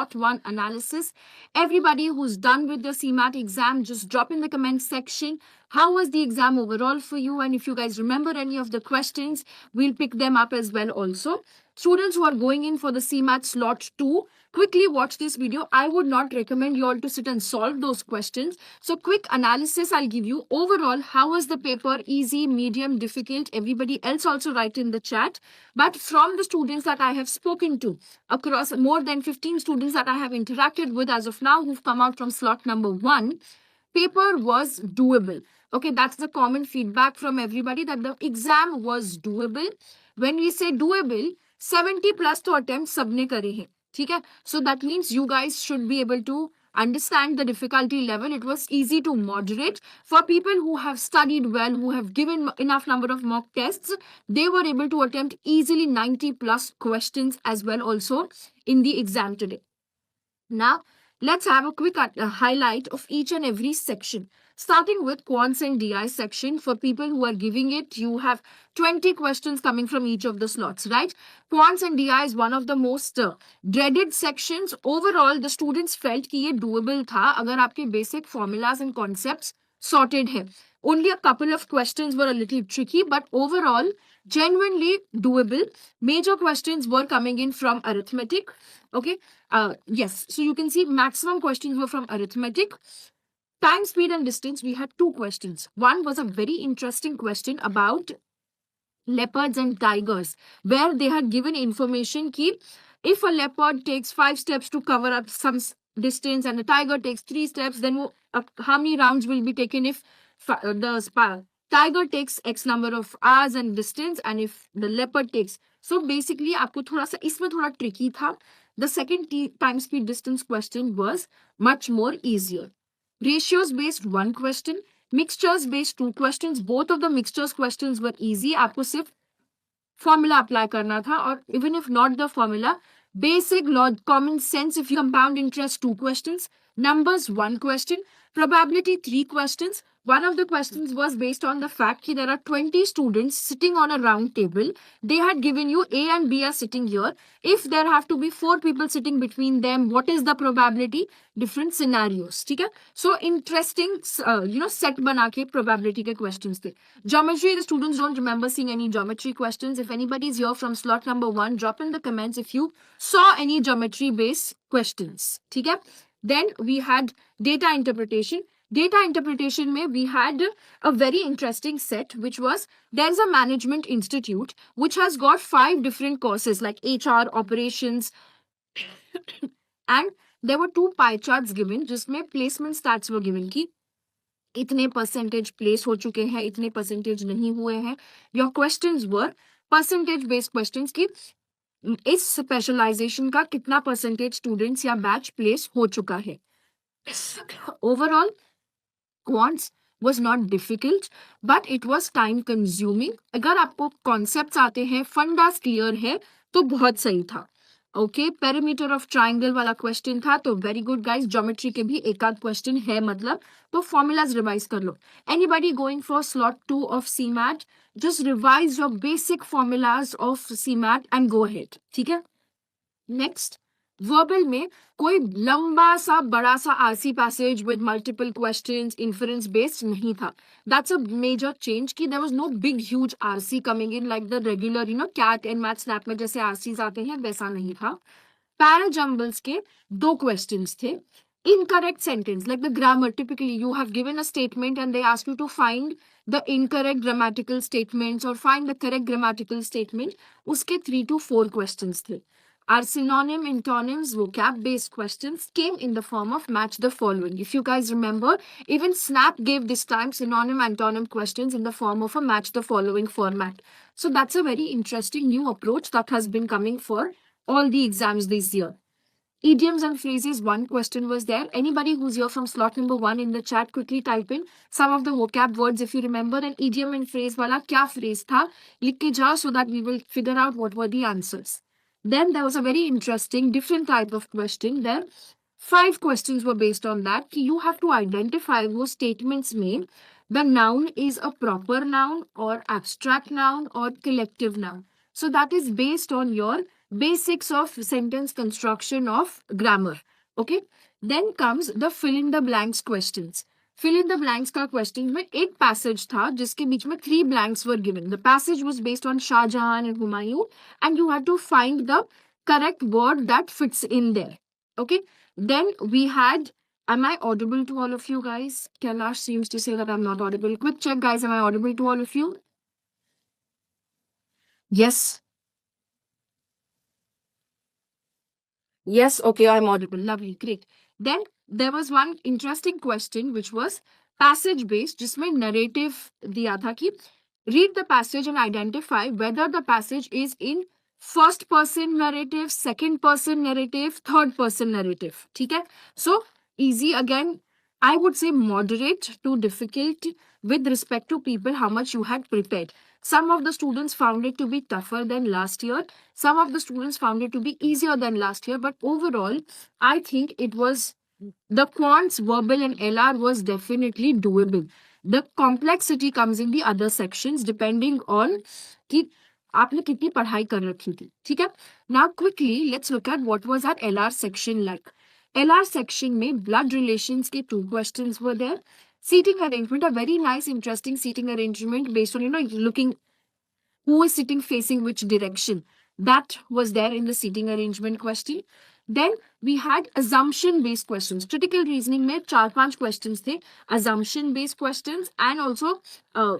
slot 1 analysis. Everybody who's done with the CMAT exam, just drop in the comment section. How was the exam overall for you? And if you guys remember any of the questions, we'll pick them up as well also. Students who are going in for the CMAT slot 2, quickly watch this video. I would not recommend you all to sit and solve those questions. So quick analysis I'll give you. Overall, how was the paper? Easy, medium, difficult? Everybody else also write in the chat. But from the students that I have spoken to, across more than 15 students that I have interacted with as of now, who've come out from slot number 1, paper was doable. Okay, that's the common feedback from everybody, that the exam was doable. When we say doable, 70 plus to attempt सबने करे हैं, ठीक है? So that means you guys should be able to understand the difficulty level. It was easy to moderate. For people who have studied well, who have given enough number of mock tests, they were able to attempt easily 90 plus questions as well also in the exam today. Now, let's have a quick highlight of each and every section. Starting with quants and DI section, for people who are giving it, you have 20 questions coming from each of the slots, right? Quants and DI is one of the most dreaded sections. Overall, the students felt कि ये doable था अगर आपके basic formulas and concepts sorted है. Only a couple of questions were a little tricky, but overall, genuinely doable. Major questions were coming in from arithmetic. Okay. Yes. So you can see maximum questions were from arithmetic. Time, speed, and distance, we had 2 questions. One was a very interesting question about leopards and tigers, where they had given information that if a leopard takes 5 steps to cover up some distance and a tiger takes 3 steps, then how many rounds will be taken if the tiger takes X number of hours and distance, and if the leopard takes. So basically, आपको थोड़ा सा इसमें थोड़ा tricky था. The second time, speed, distance question was much more easier. Ratios based 1 question, mixtures based 2 questions. Both of the mixtures questions were easy. आपको सिर्फ formula apply करना था, और even if not the formula, basic common sense, if you compound interest 2 questions, numbers 1 question, probability 3 questions. One of the questions was based on the fact that there are 20 students sitting on a round table. They had given you A and B are sitting here. If there have to be 4 people sitting between them, what is the probability? Different scenarios. ठीक है? So interesting, set बना के probability के questions थे. Geometry, the students don't remember seeing any geometry questions. If anybody is here from slot number 1, drop in the comments if you saw any geometry based questions. ठीक है? Then we had data interpretation. Data interpretation mein we had a very interesting set, which was, there's a management institute which has got 5 different courses like HR, operations, and there were 2 pie charts given जिसमें placement stats were given कि इतने percentage place हो चुके हैं, इतने percentage नहीं हुए हैं. Your questions were percentage based questions कि इस specialization का कितना percentage students या batch place हो चुका है. Overall, quants was not difficult, but it was time consuming. अगर आपको concepts आते हैं, fundas clear है, तो बहुत सही था. Okay, perimeter of triangle वाला question था, तो very good guys. Geometry के भी एक आध question है, मतलब तो formulas revise कर लो. Anybody going for slot 2 of CMAT, just revise your basic formulas of CMAT and go ahead. ठीक है? Next, verbal में कोई लंबा सा बड़ा सा RC passage with multiple questions, inference based नहीं था. That's a major change कि there was no big huge RC coming in like the regular, CAT and Math Snap में जैसे RCs आते हैं वैसा नहीं था. Parajumbles के 2 questions थे. Incorrect sentence, like the grammar, typically you have given a statement and they ask you to find the incorrect grammatical statements or find the correct grammatical statement. उसके 3 to 4 questions थे. Our synonym, antonyms, vocab-based questions came in the form of match the following. If you guys remember, even Snap gave this time synonym, antonym questions in the form of a match the following format. So that's a very interesting new approach that has been coming for all the exams this year. Idioms and phrases, 1 question was there. Anybody who's here from slot number 1 in the chat, quickly type in some of the vocab words if you remember. An idiom and phrase wala kya phrase tha, likh ke jao so that we will figure out what were the answers. Then there was a very interesting different type of question there. 5 questions were based on that. You have to identify those statements में the noun is a proper noun or abstract noun or collective noun. So that is based on your basics of sentence construction of grammar. Okay, then comes the fill in the blanks questions. Fill in the blanks का question में एक passage था जिसके बीच में 3 blanks were given. The passage was based on Shah Jahan and Humayun, and you had to find the correct word that fits in there. Okay, then we had, am I audible to all of you guys? Kailash seems to say that I'm not audible. Quick check, guys, am I audible to all of you? Yes. Yes, okay, I'm audible. Lovely, great. Then there was one interesting question which was passage based, जिसमें narrative दिया था कि read the passage and identify whether the passage is in first person narrative, second person narrative, third person narrative. ठीक है? So easy again. I would say moderate to difficult with respect to people how much you had prepared. Some of the students found it to be tougher than last year. Some of the students found it to be easier than last year. But overall, I think it was the quants, verbal, and LR was definitely doable. The complexity comes in the other sections depending on कि आपने कितनी पढ़ाई कर रखी थी. ठीक है? Now quickly, let's look at what was our LR section like. LR section में blood relations के 2 questions were there. Seating arrangement, a very nice, interesting seating arrangement based on, looking who is sitting facing which direction. That was there in the seating arrangement question. Then we had assumption based questions. Critical reasoning में 4-5 questions थे. Assumption based questions and also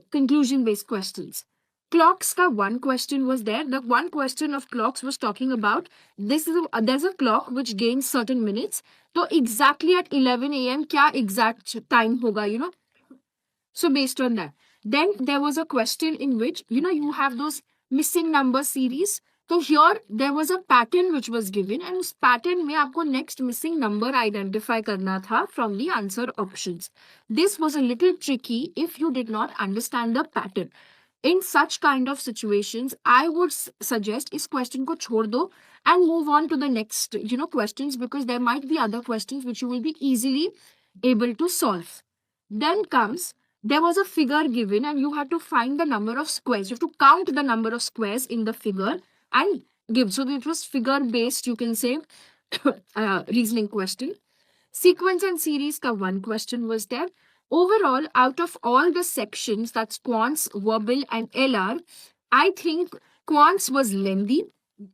conclusion based questions. Clocks का 1 question was there. The 1 question of clocks was talking about there's a clock which gains certain minutes. So exactly at 11 a.m. क्या exact time होगा, So based on that. Then there was a question in which, you have those missing number series. So here there was a pattern which was given and उस pattern में आपको next missing number identify करना था from the answer options. This was a little tricky if you did not understand the pattern. In such kind of situations, I would suggest इस question को छोड़ दो and move on to the next, questions, because there might be other questions which you will be easily able to solve. Then comes, there was a figure given and you had to find the number of squares. You have to count the number of squares in the figure and give. So it was figure based, you can say, reasoning question. Sequence and series ka 1 question was there. Overall, out of all the sections, that's quants, verbal, and LR, I think quants was lengthy,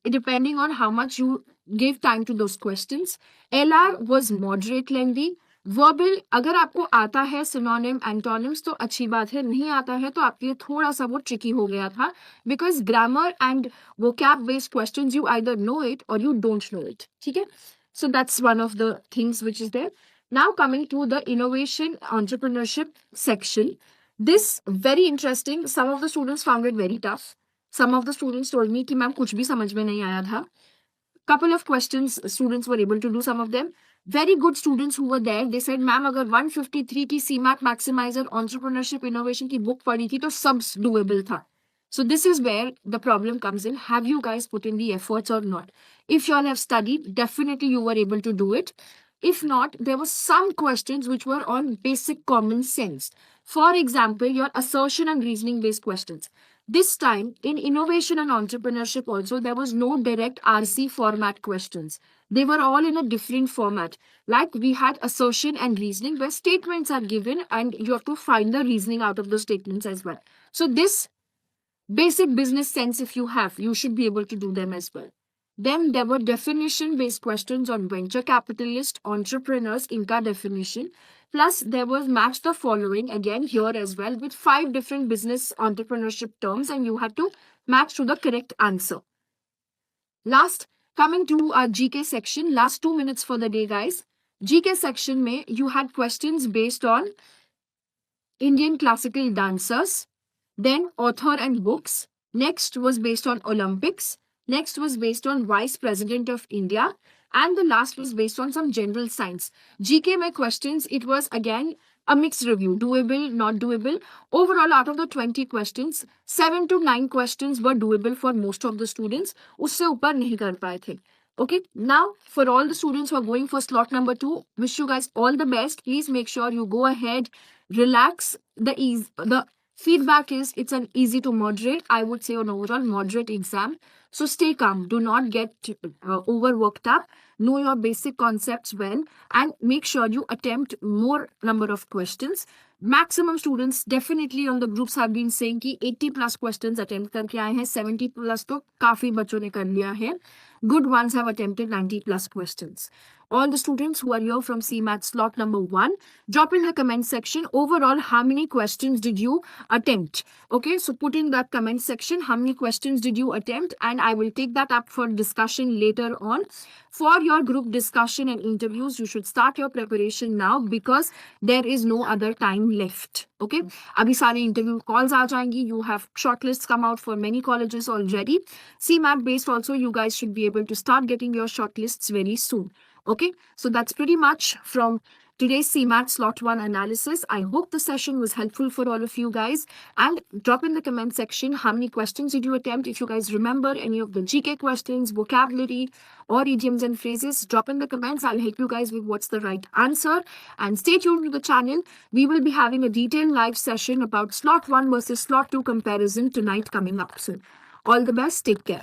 depending on how much you gave time to those questions. LR was moderate lengthy. Verbal, अगर आपको आता है synonym, antonyms तो अच्छी बात है, नहीं आता है तो आपके लिए थोड़ा सा वो tricky हो गया था, because grammar and vocab based questions you either know it or you don't know it. ठीक है? So that's one of the things which is there. Now coming to the innovation entrepreneurship section. This very interesting. Some of the students found it very tough. Some of the students told me कि ma'am कुछ भी समझ में नहीं आया था. Couple of questions students were able to do, some of them. Very good students who were there, they said ma'am अगर 153 की CMAT maximizer entrepreneurship innovation की book पढ़ी थी तो सब doable था. So this is where the problem comes in. Have you guys put in the efforts or not? If you all have studied, definitely you were able to do it. If not, there were some questions which were on basic common sense. For example, your assertion and reasoning based questions. This time, in innovation and entrepreneurship also, there was no direct RC format questions. They were all in a different format. Like we had assertion and reasoning where statements are given and you have to find the reasoning out of those statements as well. So this basic business sense, if you have, you should be able to do them as well. Then there were definition-based questions on venture capitalist, entrepreneurs, Inca definition. Plus, there was match the following, again here as well, with 5 different business entrepreneurship terms, and you had to match to the correct answer. Last, coming to our GK section, last 2 minutes for the day, guys. GK section mein, you had questions based on Indian classical dancers, then author and books. Next was based on Olympics. Next was based on Vice President of India. And the last was based on some general science. GK my questions, it was again a mixed review. Doable, not doable. Overall, out of the 20 questions, 7 to 9 questions were doable for most of the students. Usse upar nahi kar paaye the. Okay, now for all the students who are going for slot number 2, wish you guys all the best. Please make sure you go ahead, relax. The Feedback is it's an easy to moderate, I would say, an overall moderate exam. So stay calm. Do not get overworked up. Know your basic concepts well and make sure you attempt more number of questions. Maximum students definitely on the groups have been saying कि 80 plus questions attempt करके आए हैं, 70 plus तो काफी बच्चों ने कर लिया है. Good ones have attempted 90 plus questions. All the students who are here from CMAT slot number 1, drop in the comment section overall how many questions did you attempt. Okay, so put in that comment section how many questions did you attempt, and I will take that up for discussion later on. For your group discussion and interviews, you should start your preparation now because there is no other time left. Okay, abhi sare interview calls aa jayengi. You have shortlists come out for many colleges already. CMAT based also, you guys should be able to start getting your shortlists very soon. Okay, so that's pretty much from today's CMAT Slot 1 analysis. I hope the session was helpful for all of you guys. And drop in the comment section how many questions did you attempt. If you guys remember any of the GK questions, vocabulary, or idioms and phrases, drop in the comments. I'll help you guys with what's the right answer. And stay tuned to the channel. We will be having a detailed live session about Slot 1 versus Slot 2 comparison tonight coming up soon. All the best. Take care.